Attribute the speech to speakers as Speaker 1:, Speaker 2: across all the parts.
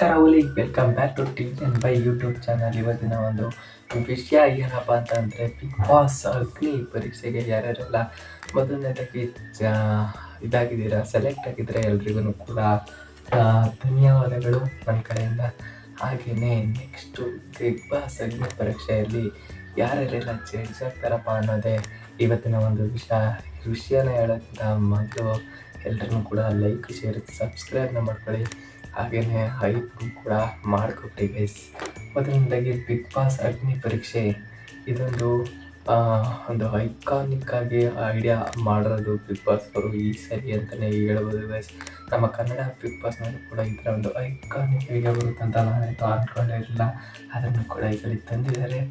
Speaker 1: ಕರಾವಳಿ welcome back to T N by YouTube channel. ಇವತ್ತಿನ ಒಂದು ವಿಷಯ ಏನಪ್ಪ ಅಂತಂದರೆ, ಬಿಗ್ ಬಾಸ್ ಅಗ್ನಿ ಪರೀಕ್ಷೆಗೆ ಯಾರ್ಯಾರೆಲ್ಲ ಮೊದಲನೇದಾಗಿ ಇದಾಗಿದ್ದೀರಾ, ಸೆಲೆಕ್ಟ್ ಆಗಿದ್ದರೆ ಎಲ್ರಿಗೂ ಕೂಡ ಧನ್ಯವಾದಗಳು ನನ್ನ ಕಡೆಯಿಂದ. ಹಾಗೆಯೇ ನೆಕ್ಸ್ಟು ಬಿಗ್ ಬಾಸ್ ಅಗ್ನಿ ಪರೀಕ್ಷೆಯಲ್ಲಿ ಯಾರ್ಯಾರೆಲ್ಲ ಜಡ್ಜ್ ಆಗ್ತಾರಪ್ಪ ಅನ್ನೋದೇ ಇವತ್ತಿನ ಒಂದು ವಿಷಯನ ಹೇಳೋಕ್ಕಿಂತ ಮೊದಲು ಎಲ್ಲರೂ ಕೂಡ ಲೈಕ್, ಶೇರ್, ಸಬ್ಸ್ಕ್ರೈಬ್ನ ಮಾಡ್ಕೊಳ್ಳಿ. ಹಾಗೆಯೇ ಹೈಪ್ ಕೂಡ ಮಾಡಿಕೊಟ್ಟಿ ಗೈಸ್. ಮೊದಲನೇದಾಗಿ ಬಿಗ್ ಬಾಸ್ ಅಗ್ನಿ ಪರೀಕ್ಷೆ ಇದೊಂದು ಒಂದು ಐಕಾನಿಕ್ ಆಗಿ ಐಡಿಯಾ ಮಾಡಿರೋದು ಬಿಗ್ ಬಾಸ್ ಅವರು ಈ ಸರಿ ಅಂತಲೇ ಹೇಳ್ಬೋದು ಗೈಸ್. ನಮ್ಮ ಕನ್ನಡ ಬಿಗ್ ಬಾಸ್ನಲ್ಲೂ ಕೂಡ ಈ ಥರ ಒಂದು ಐಕಾನಿಕ್ ಐಡಿಯಾ ಬರುತ್ತೆ ಅಂತ ನಾನಂತೂ ಅಂದ್ಕೊಂಡೇ ಇರಲಿಲ್ಲ. ಅದನ್ನು ಕೂಡ ಈ ಸಲ ತಂದಿದ್ದಾರೆ.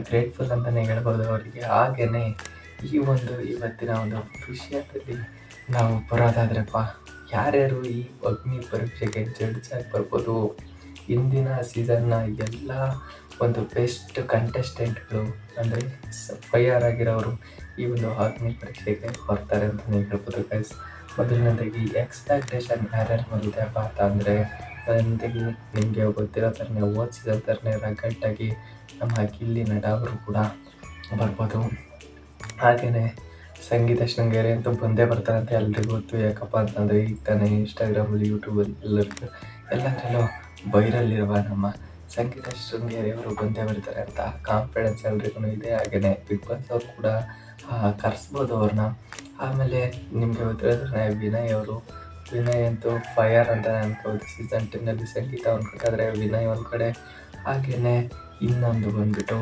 Speaker 1: ಗ್ರೇಟ್ಫುಲ್ ಅಂತಲೇ ಹೇಳ್ಬೋದು ಅವರಿಗೆ. ಹಾಗೆಯೇ ಇವತ್ತಿನ ಒಂದು ವಿಷಯದಲ್ಲಿ ನಾವು ಬರೋದಾದ್ರಪ್ಪ, ಯಾರ್ಯಾರು ಈ ಅಗ್ನಿ ಪರೀಕ್ಷೆಗೆ ಜಡ್ಜ್ ಆಗಿ ಬರ್ಬೋದು, ಇಂದಿನ ಸೀಸನ್ನ ಎಲ್ಲ ಒಂದು ಬೆಸ್ಟ್ ಕಂಟೆಸ್ಟೆಂಟ್ಗಳು ಅಂದರೆ ಫೈರ್ ಆಗಿರೋರು ಈ ಒಂದು ಅಗ್ನಿ ಪರೀಕ್ಷೆಗೆ ಬರ್ತಾರೆ ಅಂತಲೇ ಹೇಳ್ಬೋದು ಗೈಸ್. ಮೊದಲನೇದಾಗಿ ಎಕ್ಸ್ಪೆಕ್ಟೇಷನ್ ಯಾರ್ಯಾರ ಮೇಲಿದೆಯಪ್ಪ ಅಂತ ಅಂದರೆ, ಮೊದಲನೇದಾಗಿ ನಿಮಗೆ ಗೊತ್ತಿರೋ ಥರನೇ ಓದಿಸಿದ ಥರನೇ ರಗ್ಗಟ್ಟಾಗಿ ನಮ್ಮ ಗಿಲ್ಲಿ ನಟ ಅವರು ಕೂಡ ಬರ್ಬೋದು. ಹಾಗೆಯೇ ಸಂಗೀತ ಶೃಂಗೇರಿ ಅಂತೂ ಬಂದೇ ಬರ್ತಾರೆ ಅಂತ ಎಲ್ರಿಗೂ ಗೊತ್ತು. ಯಾಕಪ್ಪ ಅಂತಂದರೆ ಈಗ ತಾನೇ ಇನ್ಸ್ಟಾಗ್ರಾಮಲ್ಲಿ, ಯೂಟ್ಯೂಬಲ್ಲಿ ಎಲ್ಲದರಲ್ಲೂ ವೈರಲ್ ಇರುವ ನಮ್ಮ ಸಂಗೀತ ಶೃಂಗೇರಿ ಅವರು ಬಂದೇ ಬರ್ತಾರೆ ಅಂತ ಕಾನ್ಫಿಡೆನ್ಸ್ ಎಲ್ರಿಗೂ ಇದೆ. ಹಾಗೆಯೇ ಬಿಗ್ ಬಾಸ್ ಅವರು ಕೂಡ ಕರೆಸ್ಬೋದು ಅವ್ರನ್ನ. ಆಮೇಲೆ ನಿಮಗೆ ಗೊತ್ತಿರೋದ್ರೆ ವಿನಯ್ ಅಂತೂ ಫೈರ್ ಅಂತ ಅನ್ಕೋಬೋದು. ಸೀಸನ್ 10ನಲ್ಲಿ ಸಂಗೀತ ಒಂದು ಕಡೆ ಆದರೆ ವಿನಯ್ ಒಂದು ಕಡೆ. ಹಾಗೆಯೇ ಇನ್ನೊಂದು ಬಂದುಬಿಟ್ಟು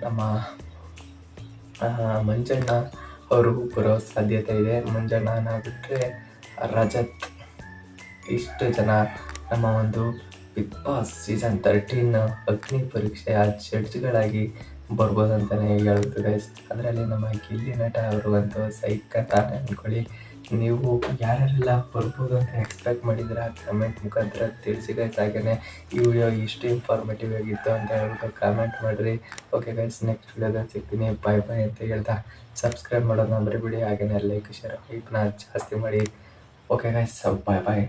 Speaker 1: ನಮ್ಮ ಮಂಜಣ್ಣ ಅವರು ಬರೋ ಸಾಧ್ಯತೆ ಇದೆ. ಮಂಜಣ್ಣನ ಬಿಟ್ಟರೆ ರಜತ್. ಇಷ್ಟು ಜನ ನಮ್ಮ ಒಂದು ಬಿಗ್ ಬಾಸ್ ಸೀಸನ್ 13 ಅಗ್ನಿ ಪರೀಕ್ಷೆಯ ಜಡ್ಜ್ಗಳಾಗಿ ಬರ್ಬೋದು ಅಂತಲೇ ಹೇಳೋದು ಗೈಸ್. ಅದರಲ್ಲಿ ನಮ್ಮ ಗಿಲ್ಲಿ ನಟ ಅವರು ಅಂತೂ ಸೈಕತ್ ಅಂದ್ಕೊಳ್ಳಿ. ನೀವು ಯಾರೆಲ್ಲ ಬರ್ಬೋದು ಅಂತ ಎಕ್ಸ್ಪೆಕ್ಟ್ ಮಾಡಿದ್ರೆ ಕಮೆಂಟ್ ಮುಖಾಂತರ ತಿಳಿಸಿ ಗೈಸ್. ಹಾಗೆಯೇ ಈ ವಿಡಿಯೋ ಇಷ್ಟು ಇನ್ಫಾರ್ಮೇಟಿವ್ ಆಗಿತ್ತು ಅಂತ ಹೇಳ್ಬಿಟ್ಟು ಕಮೆಂಟ್ ಮಾಡಿರಿ. ಓಕೆ ಗೈಸ್, ನೆಕ್ಸ್ಟ್ ವಿಡಿಯೋದಲ್ಲಿ ಸಿಗ್ತೀನಿ. ಬಾಯ್ ಬಾಯ್ ಅಂತ ಹೇಳ್ತಾ ಸಬ್ಸ್ಕ್ರೈಬ್ ಮಾಡೋದನ್ನ ಮರಿಬೇಡಿ. ಹಾಗೆಯೇ ಲೈಕ್, ಶೇರ್, ಹೈಪ್ನ ಜಾಸ್ತಿ ಮಾಡಿ. ಓಕೆ ಗೈಸ್, ಬಾಯ್ ಬಾಯ್.